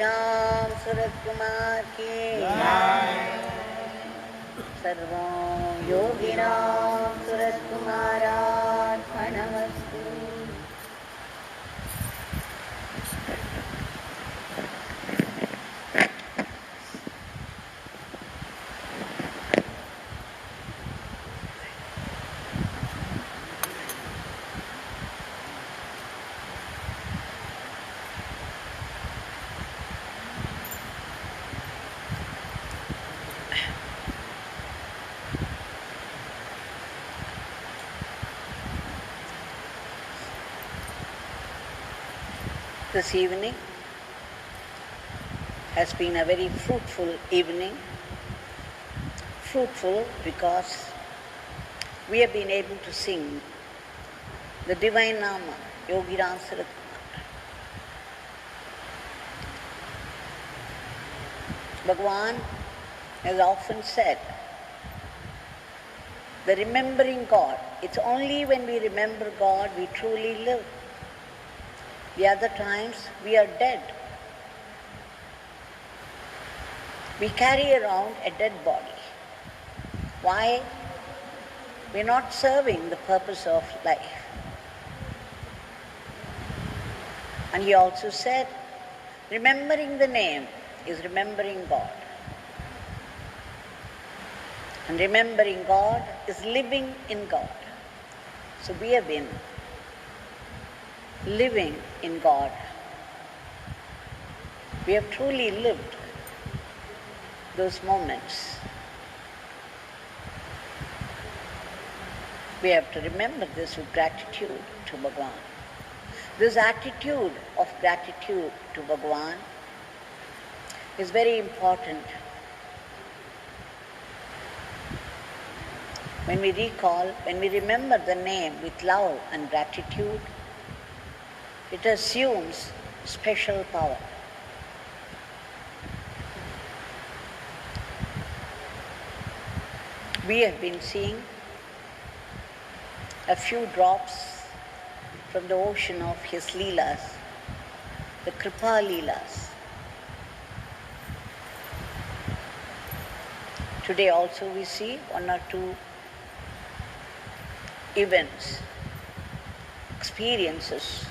Ramsuratkumar ki Sarvam Yogi Ramsuratkumar Arpanamastu. This evening has been a very fruitful evening. Fruitful because we have been able to sing the divine Nama, Yogi Ramsuratkumar. Bhagwan has often said, the remembering God, it's only when we remember God we truly live. The other times we are dead. We carry around a dead body. Why? We're not serving the purpose of life. And he also said, remembering the name is remembering God. And remembering God is living in God. So we have been living in God. We have truly lived those moments. We have to remember this with gratitude to Bhagwan. This attitude of gratitude to Bhagwan is very important. When we recall, when we remember the name with love and gratitude, it assumes special power. We have been seeing a few drops from the ocean of his Leelas, the Kripa Leelas. Today also we see one or two events, experiences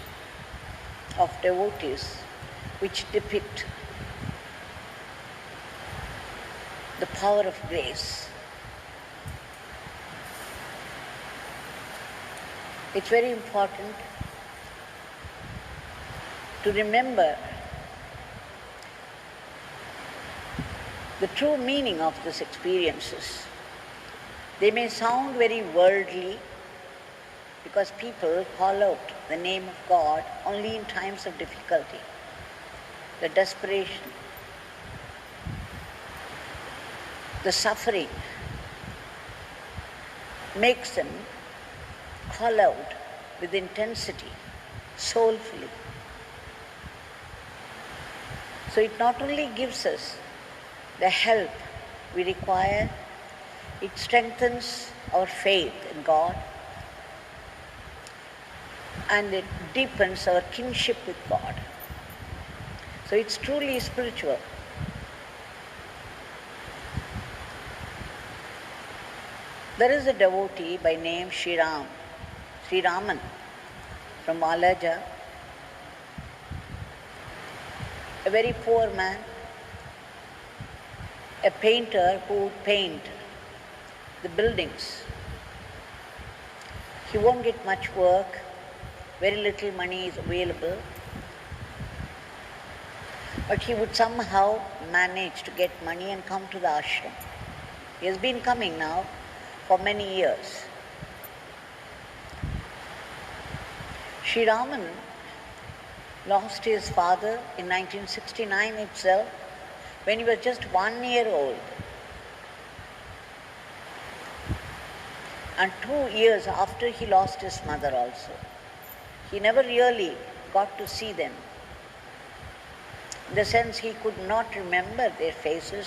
of devotees which depict the power of grace. It's very important to remember the true meaning of these experiences. They may sound very worldly because people call out the name of God only in times of difficulty, the desperation, the suffering makes them call out with intensity, soulfully. So it not only gives us the help we require, it strengthens our faith in God and it deepens our kinship with God. So it's truly spiritual. There is a devotee by name Sriraman from Wallajah, a very poor man, a painter who would paint the buildings. He won't get much work, very little money is available, but he would somehow manage to get money and come to the ashram. He has been coming now for many years. Sriraman lost his father in 1969 itself when he was just 1 year old. And 2 years after he lost his mother also. He never really got to see them. In the sense he could not remember their faces.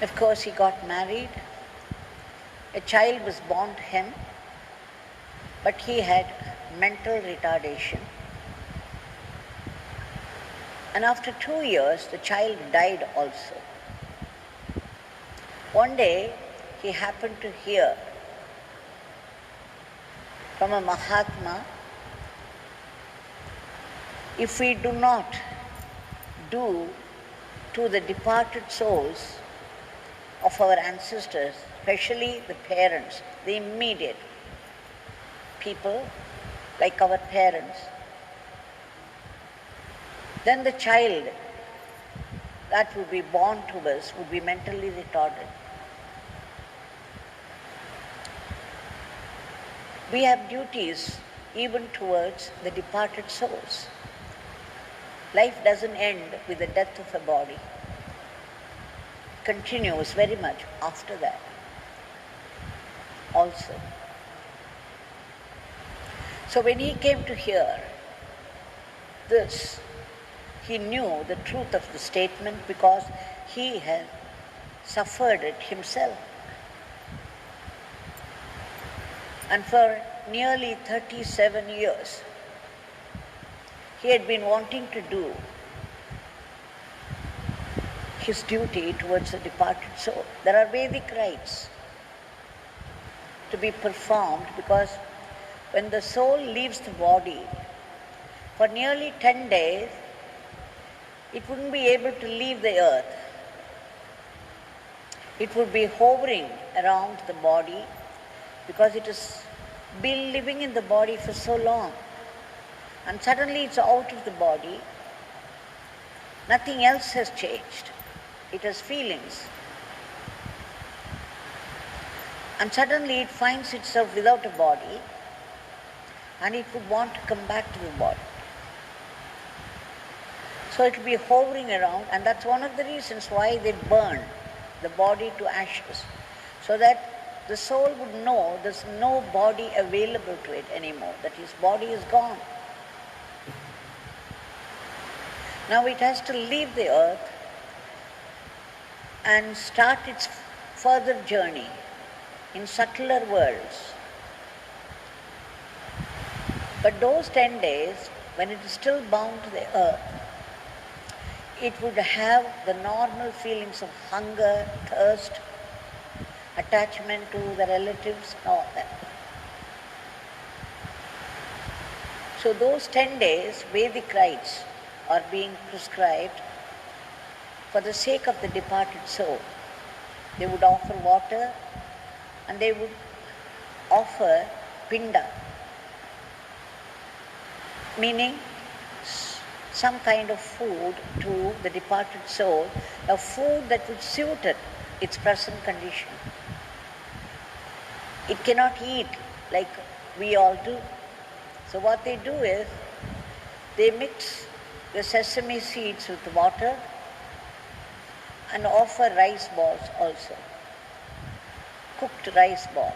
Of course he got married. A child was born to him, but he had mental retardation. And after 2 years, the child died also. One day, he happened to hear from a Mahatma, if we do not do to the departed souls of our ancestors, especially the parents, the immediate people like our parents, then the child that would be born to us would be mentally retarded. We have duties even towards the departed souls. Life doesn't end with the death of a body. It continues very much after that also. So when he came to hear this, he knew the truth of the statement because he had suffered it himself. And for nearly 37 years, he had been wanting to do his duty towards the departed soul. There are Vedic rites to be performed because when the soul leaves the body, for nearly 10 days, it wouldn't be able to leave the earth. It would be hovering around the body because it has been living in the body for so long. And suddenly it's out of the body. Nothing else has changed. It has feelings. And suddenly it finds itself without a body and it would want to come back to the body. So it will be hovering around, and that's one of the reasons why they burn the body to ashes, so that the soul would know there's no body available to it anymore, that his body is gone. Now it has to leave the earth and start its further journey in subtler worlds. But those 10 days, when it is still bound to the earth, it would have the normal feelings of hunger, thirst, attachment to the relatives, and all that. So those 10 days, Vedic rites are being prescribed for the sake of the departed soul. They would offer water and they would offer pinda, meaning some kind of food to the departed soul, a food that would suit its present condition. It cannot eat like we all do. So what they do is, they mix the sesame seeds with water and offer rice balls also, cooked rice balls.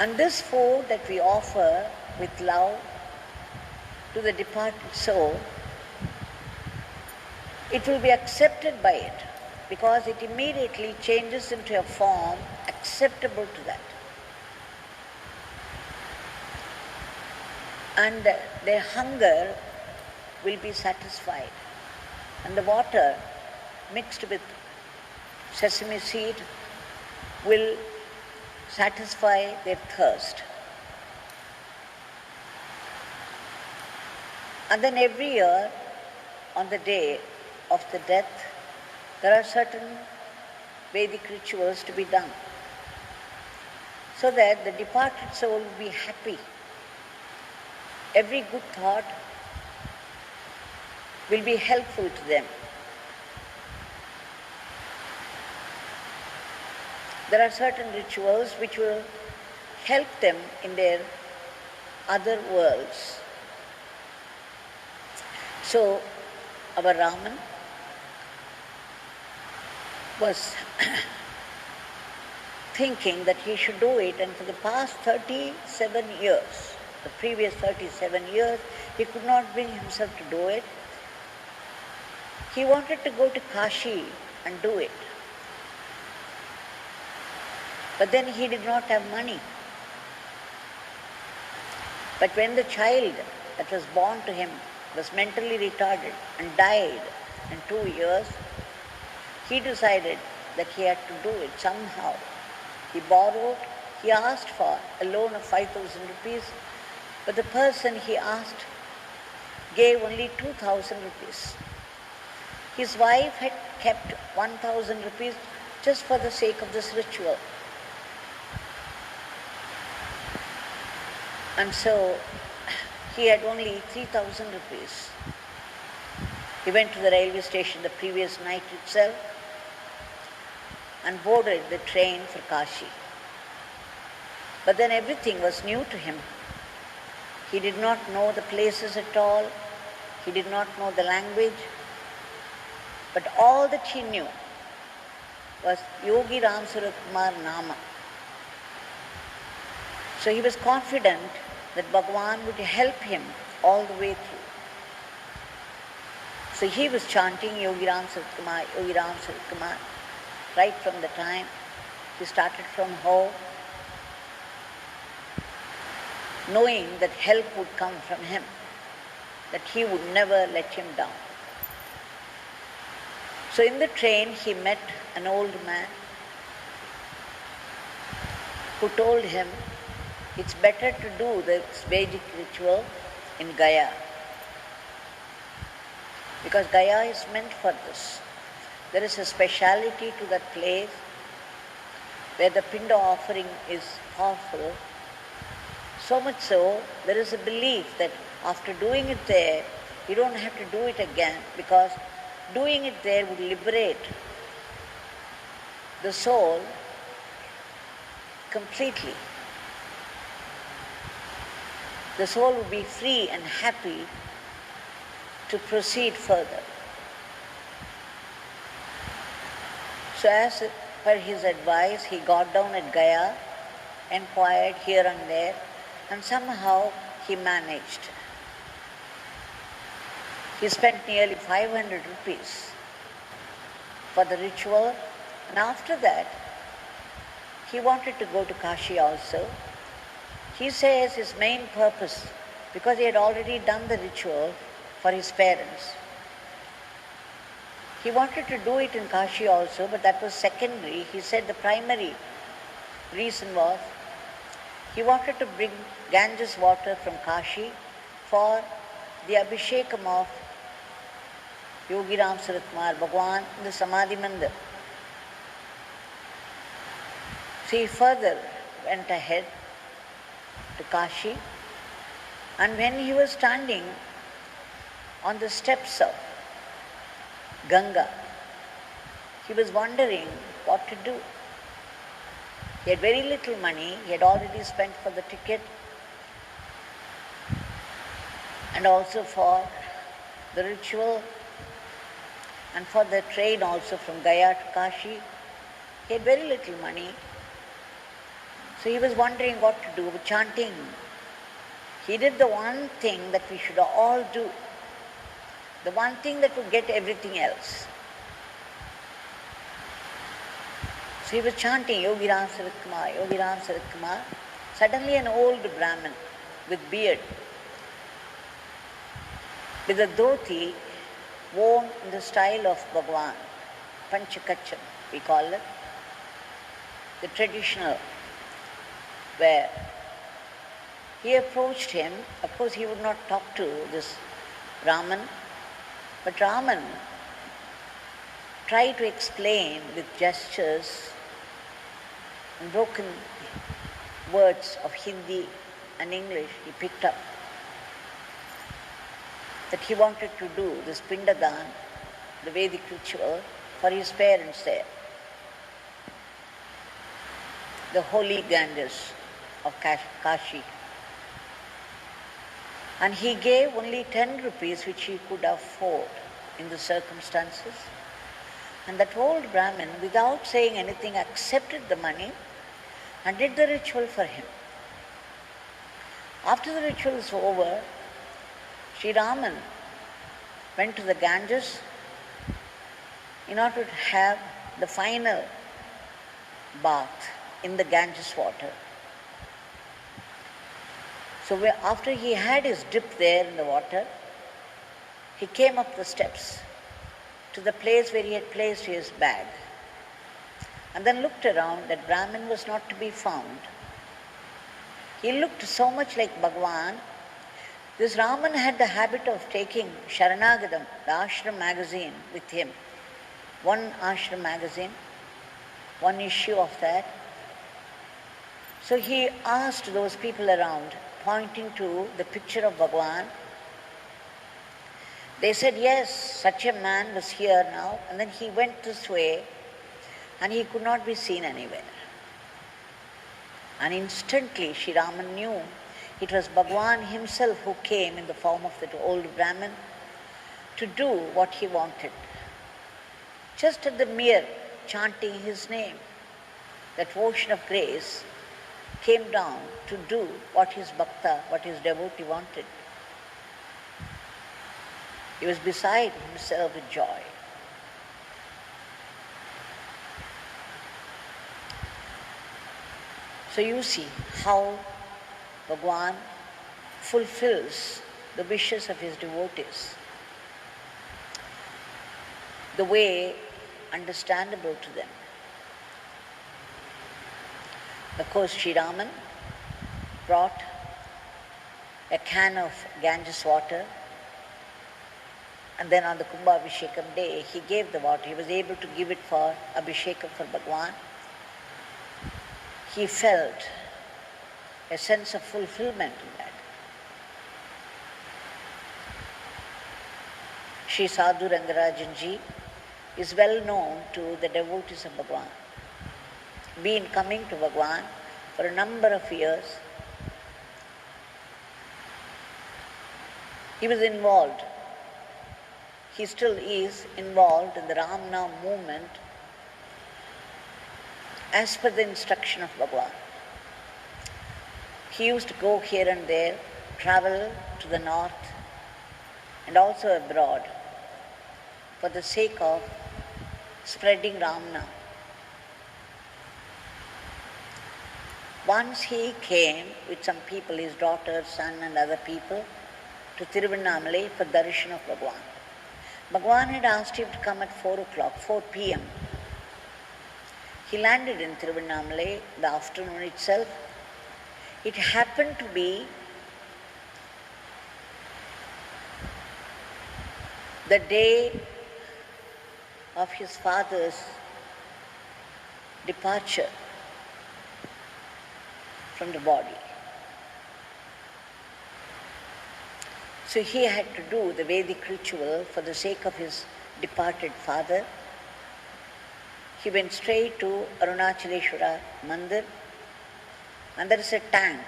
And this food that we offer with love to the departed soul, it will be accepted by it because it immediately changes into a form acceptable to that. And their hunger will be satisfied. And the water mixed with sesame seed will satisfy their thirst. And then every year, on the day of the death, there are certain Vedic rituals to be done so that the departed soul will be happy. Every good thought will be helpful to them. There are certain rituals which will help them in their other worlds. So, our Raman was thinking that he should do it, and for the past 37 years, the previous 37 years, he could not bring himself to do it. He wanted to go to Kashi and do it. But then he did not have money. But when the child that was born to him was mentally retarded and died in 2 years, he decided that he had to do it somehow. He asked for a loan of 5,000 rupees, but the person he asked gave only 2,000 rupees. His wife had kept 1,000 rupees just for the sake of this ritual. And so he had only 3,000 rupees. He went to the railway station the previous night itself and boarded the train for Kashi. But then everything was new to him. He did not know the places at all. He did not know the language. But all that he knew was Yogi Ramsuratkumar Nama. So he was confident that Bhagwan would help him all the way through. So he was chanting Yogi Ramsuratkumar, Yogi Ramsuratkumar, right from the time he started from home, knowing that help would come from him, that he would never let him down. So in the train he met an old man who told him it's better to do this Vedic ritual in Gaya, because Gaya is meant for this. There is a speciality to that place where the Pinda offering is powerful. So much so, there is a belief that after doing it there, you don't have to do it again, because doing it there would liberate the soul completely. The soul would be free and happy to proceed further. So as per his advice, he got down at Gaya, inquired here and there, and somehow he managed. He spent nearly 500 rupees for the ritual, and after that, he wanted to go to Kashi also. He says his main purpose, because he had already done the ritual for his parents, he wanted to do it in Kashi also, but that was secondary. He said the primary reason was he wanted to bring Ganges water from Kashi for the Abhishekam of Yogi Ramsuratkumar, Bhagwan, in the Samadhi Mandir. So he further went ahead to Kashi, and when he was standing on the steps of Ganga, he was wondering what to do. He had very little money. He had already spent for the ticket and also for the ritual and for the train also from Gaya to Kashi. He had very little money. So he was wondering what to do with chanting. He did the one thing that we should all do, the one thing that would get everything else. So he was chanting Yogi Ramsuratkumar, Yogi Ramsuratkumar. Suddenly an old Brahmin with beard, with a dhoti worn in the style of Bhagwan, Panchakacham we call it, the traditional wear. He approached him. Of course he would not talk to this Raman, but Raman tried to explain with gestures and broken words of Hindi and English he picked up, that he wanted to do this Pindadan, the Vedic ritual, for his parents there, the holy Ganges of Kashi. And he gave only 10 rupees, which he could afford in the circumstances. And that old Brahmin, without saying anything, accepted the money and did the ritual for him. After the ritual was over, Sriraman went to the Ganges in order to have the final bath in the Ganges water. So So after he had his dip there in the water, he came up the steps to the place where he had placed his bag, and then looked around. That Brahmin was not to be found. He looked so much like Bhagwan. This Raman had the habit of taking Sharanagatam, the Ashram magazine, with him. One Ashram magazine, one issue of that. So he asked those people around, pointing to the picture of Bhagwan. They said, yes, such a man was here now, and then he went this way, and he could not be seen anywhere. And instantly Sriraman knew it was Bhagwan himself who came in the form of that old Brahmin to do what he wanted. Just at the mere chanting his name, that ocean of grace came down to do what his bhakta, what his devotee wanted. He was beside himself with joy. So you see how Bhagwan fulfills the wishes of his devotees, the way understandable to them. Of course, Sriraman brought a can of Ganges water, and then on the Kumbhabhishekam day, he gave the water. He was able to give it for Abhishekam for Bhagwan. He felt a sense of fulfillment in that. Shri Sadhu Rangarajan ji is well known to the devotees of Bhagwan. Been coming to Bhagwan for a number of years. He was involved. He still is involved in the Ram Nam movement as per the instruction of Bhagwan. He used to go here and there, travel to the north and also abroad for the sake of spreading Ram Nam. Once he came with some people, his daughter, son and other people, to Tiruvannamalai for darshan of Bhagwan. Bhagwan had asked him to come at 4 p.m. He landed in Tiruvannamalai the afternoon itself. It happened to be the day of his father's departure from the body. So he had to do the Vedic ritual for the sake of his departed father. He went straight to Arunachaleshwara Mandir, and there is a tank.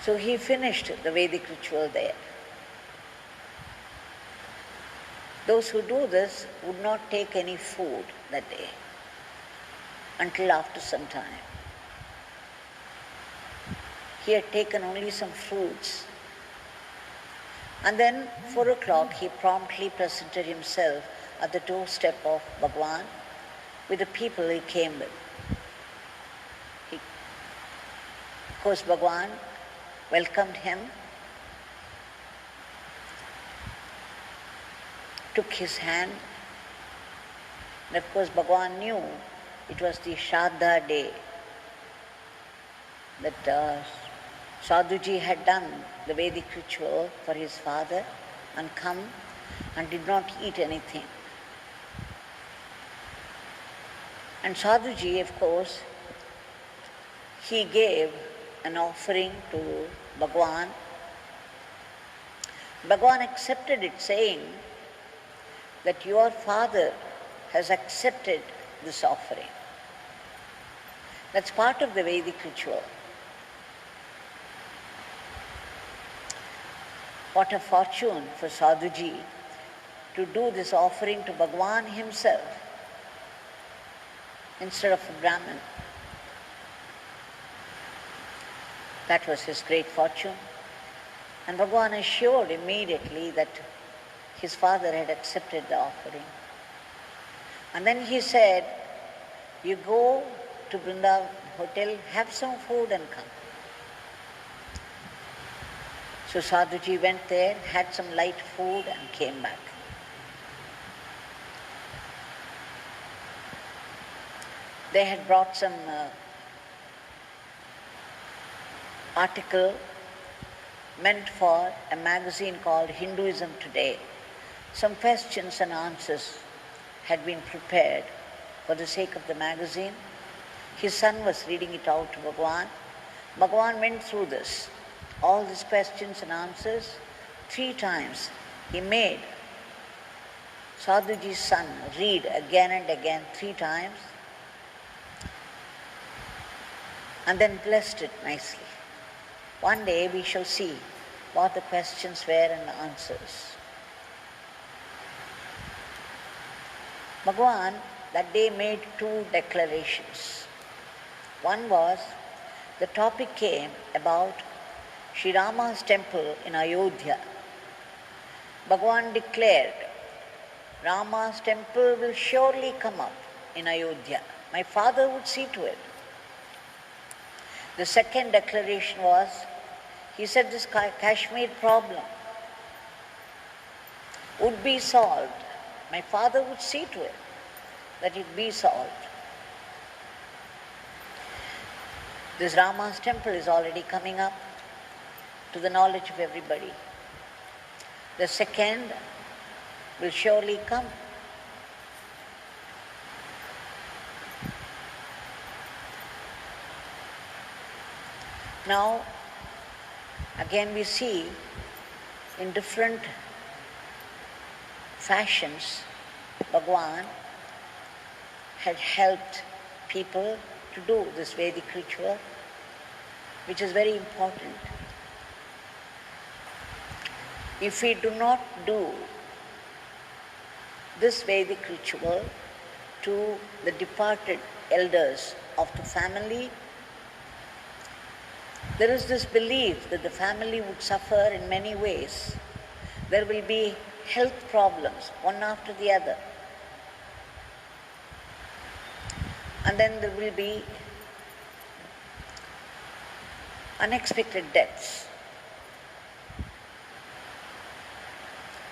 So he finished the Vedic ritual there. Those who do this would not take any food that day until after some time. He had taken only some fruits. And then 4 he promptly presented himself at the doorstep of Bhagwan with the people he came with. Of course, Bhagwan welcomed him, took his hand, and of course Bhagwan knew it was the Shraddha day that Sadhuji had done the Vedic ritual for his father and come and did not eat anything. And Sadhuji, of course, he gave an offering to Bhagwan. Bhagwan accepted it, saying that your father has accepted this offering. That's part of the Vedic ritual. What a fortune for Sadhuji to do this offering to Bhagwan himself instead of a Brahmin. That was his great fortune. And Bhagwan assured immediately that his father had accepted the offering. And then he said, you go to Vrindavan hotel, have some food and come. So Sadhuji went there, had some light food and came back. They had brought some article meant for a magazine called Hinduism Today. Some questions and answers had been prepared for the sake of the magazine. His son was reading it out to Bhagwan. Bhagwan went through this, all these questions and answers 3 times. He made Sadhuji's son read again and again 3 times and then blessed it nicely. One day we shall see what the questions were and the answers. Bhagwan that day made 2 declarations. One was, the topic came about Sriraman's temple in Ayodhya. Bhagwan declared, Rama's temple will surely come up in Ayodhya. My father would see to it. The second declaration was, he said this Kashmir problem would be solved. My father would see to it that it be solved. This Rama's temple is already coming up to the knowledge of everybody. The second will surely come. Now, again we see in different fashions, Bhagwan had helped people to do this Vedic ritual, which is very important. If we do not do this Vedic ritual to the departed elders of the family, there is this belief that the family would suffer in many ways. There will be health problems, one after the other. And then there will be unexpected deaths.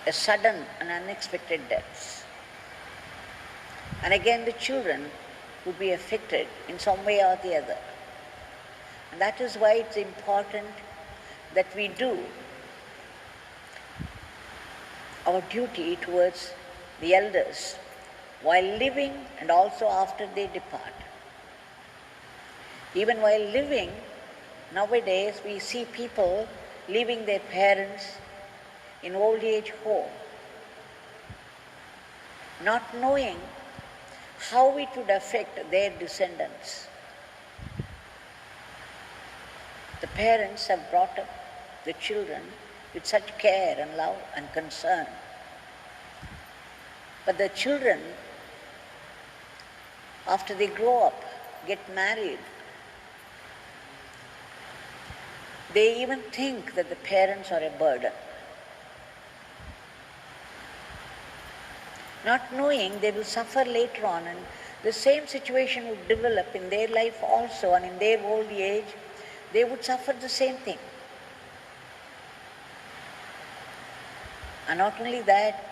A sudden and unexpected deaths. And again the children would be affected in some way or the other. And that is why it's important that we do our duty towards the elders while living and also after they depart. Even while living, nowadays we see people leaving their parents in old age home, not knowing how it would affect their descendants. The parents have brought up the children with such care and love and concern. But the children, after they grow up, get married, they even think that the parents are a burden. Not knowing they will suffer later on, and the same situation would develop in their life also, and in their old age, they would suffer the same thing. And not only that,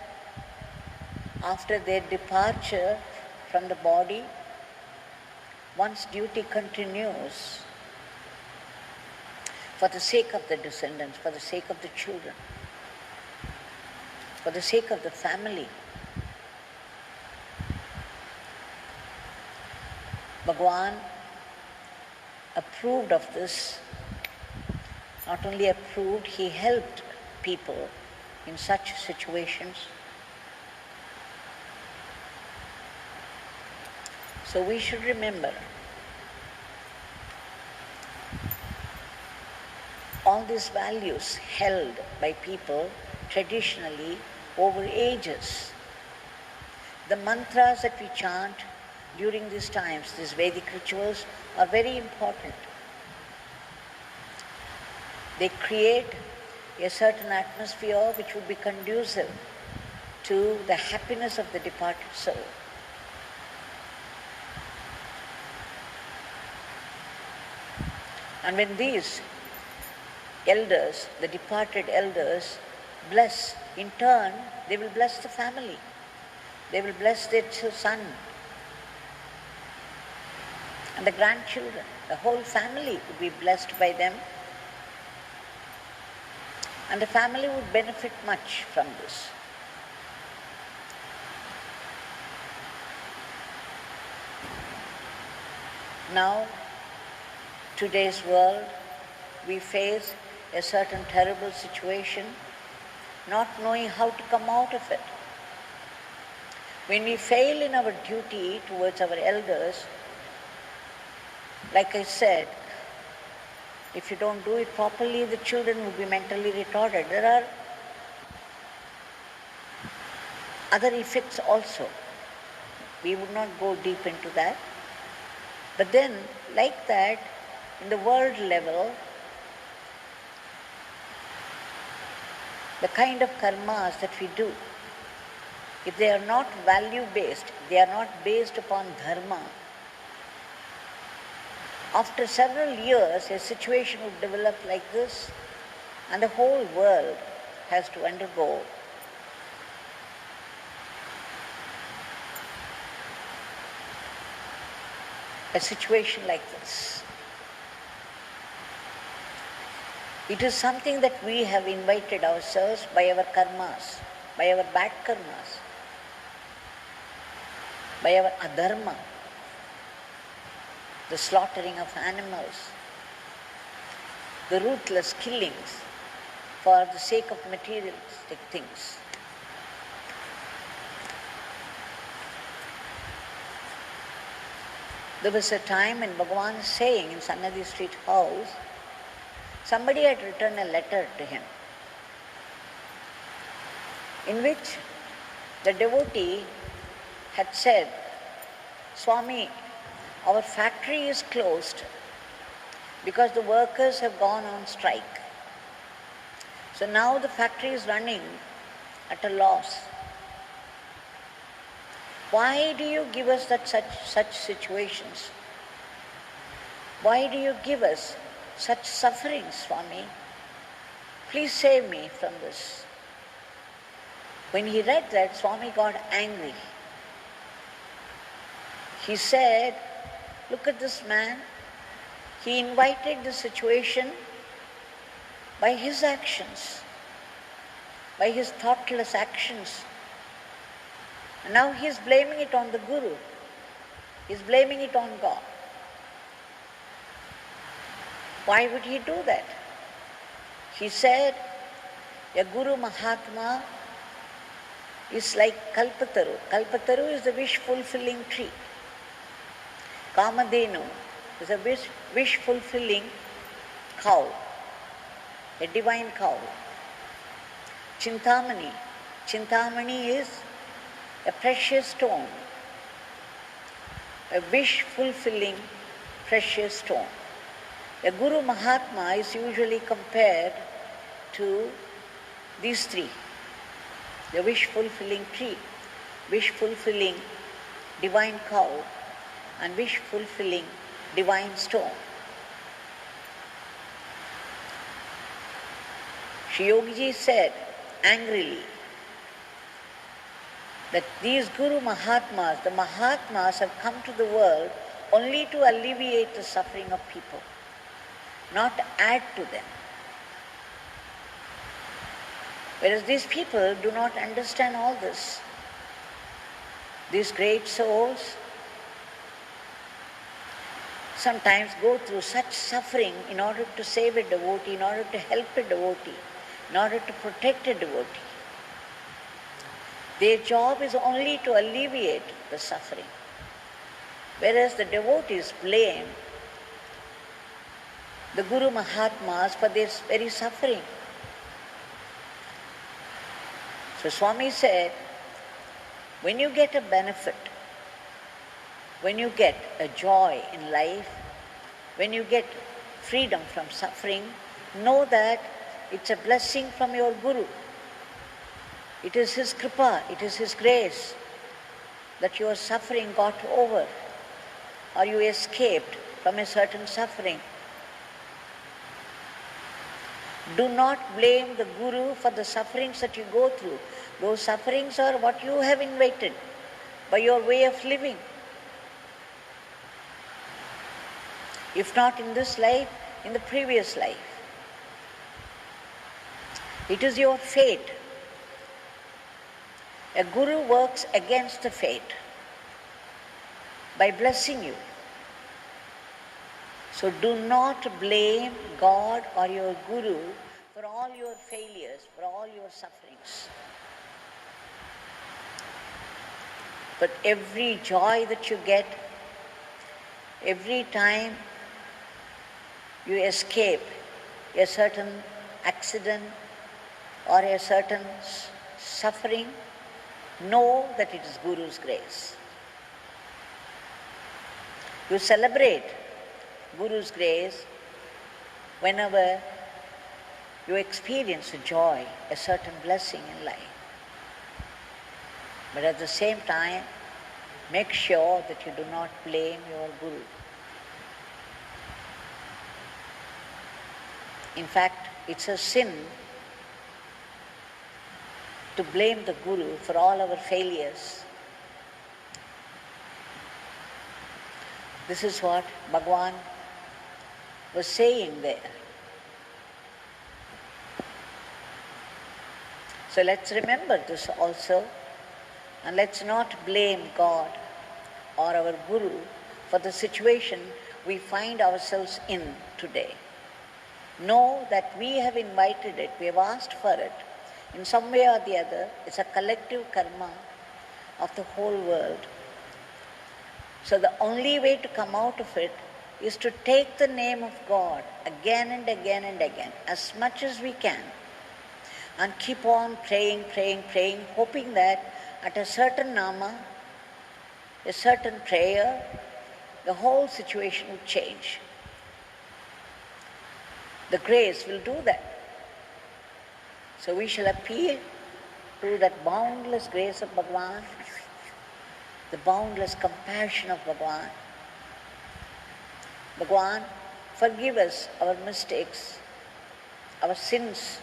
after their departure from the body, one's duty continues for the sake of the descendants, for the sake of the children, for the sake of the family. Bhagwan approved of this. Not only approved, he helped people in such situations. So we should remember all these values held by people traditionally over ages. The mantras that we chant during these times, these Vedic rituals, are very important. They create a certain atmosphere which would be conducive to the happiness of the departed soul. And when these elders, the departed elders, bless. In turn, they will bless the family. They will bless their son and the grandchildren. The whole family would be blessed by them, and the family would benefit much from this. Now, today's world, we face a certain terrible situation, not knowing how to come out of it. When we fail in our duty towards our elders, like I said, if you don't do it properly, the children will be mentally retarded. There are other effects also. We would not go deep into that. But then, like that, in the world level, the kind of karmas that we do, if they are not value-based, they are not based upon dharma, after several years, a situation would develop like this, and the whole world has to undergo a situation like this. It is something that we have invited ourselves by our karmas, by our bad karmas, by our adharma, the slaughtering of animals, the ruthless killings for the sake of materialistic things. There was a time when Bhagwan is saying in Sannadi Street House, somebody had written a letter to him in which the devotee had said, Swami, our factory is closed because the workers have gone on strike. So now the factory is running at a loss. Why do you give us such situations? Why do you give us such suffering, Swami? Please save me from this. When he read that, Swami got angry. He said, look at this man. He invited the situation by his actions, by his thoughtless actions. And now he is blaming it on the Guru. He is blaming it on God. Why would he do that? He said, a Guru Mahatma is like Kalpataru. Kalpataru is the wish-fulfilling tree. Kamadhenu is a wish-fulfilling cow, a divine cow. Chintamani is a precious stone, a wish-fulfilling precious stone. A Guru Mahatma is usually compared to these three, the wish-fulfilling tree, wish-fulfilling divine cow, and wish-fulfilling divine stone. Sri Yogiji said angrily that these Guru Mahatmas, the Mahatmas have come to the world only to alleviate the suffering of people, not add to them. Whereas these people do not understand all this. These great souls sometimes go through such suffering in order to save a devotee, in order to help a devotee, in order to protect a devotee. Their job is only to alleviate the suffering. Whereas the devotees blame the Guru Mahatmas for their very suffering. So Swami said, when you get a benefit, when you get a joy in life, when you get freedom from suffering, know that it's a blessing from your Guru. It is his kripa, it is his grace that your suffering got over or you escaped from a certain suffering. Do not blame the Guru for the sufferings that you go through. Those sufferings are what you have invited by your way of living. If not in this life, in the previous life. It is your fate. A Guru works against the fate by blessing you. So do not blame God or your Guru for all your failures, for all your sufferings. But every joy that you get, every time you escape a certain accident or a certain suffering, know that it is Guru's grace. You celebrate Guru's grace whenever you experience a joy, a certain blessing in life. But at the same time, make sure that you do not blame your Guru. In fact, it's a sin to blame the Guru for all our failures. This is what Bhagwan was saying there. So let's remember this also, and let's not blame God or our Guru for the situation we find ourselves in today. Know that we have invited it, we have asked for it. In some way or the other, it's a collective karma of the whole world. So the only way to come out of it is to take the name of God again and again and again, as much as we can, and keep on praying, hoping that at a certain nama, a certain prayer, the whole situation will change. The grace will do that. So we shall appeal to that boundless grace of Bhagwan, the boundless compassion of Bhagwan. Bhagwan, forgive us our mistakes, our sins.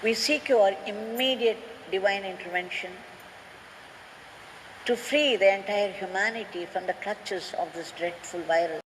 We seek your immediate divine intervention to free the entire humanity from the clutches of this dreadful virus.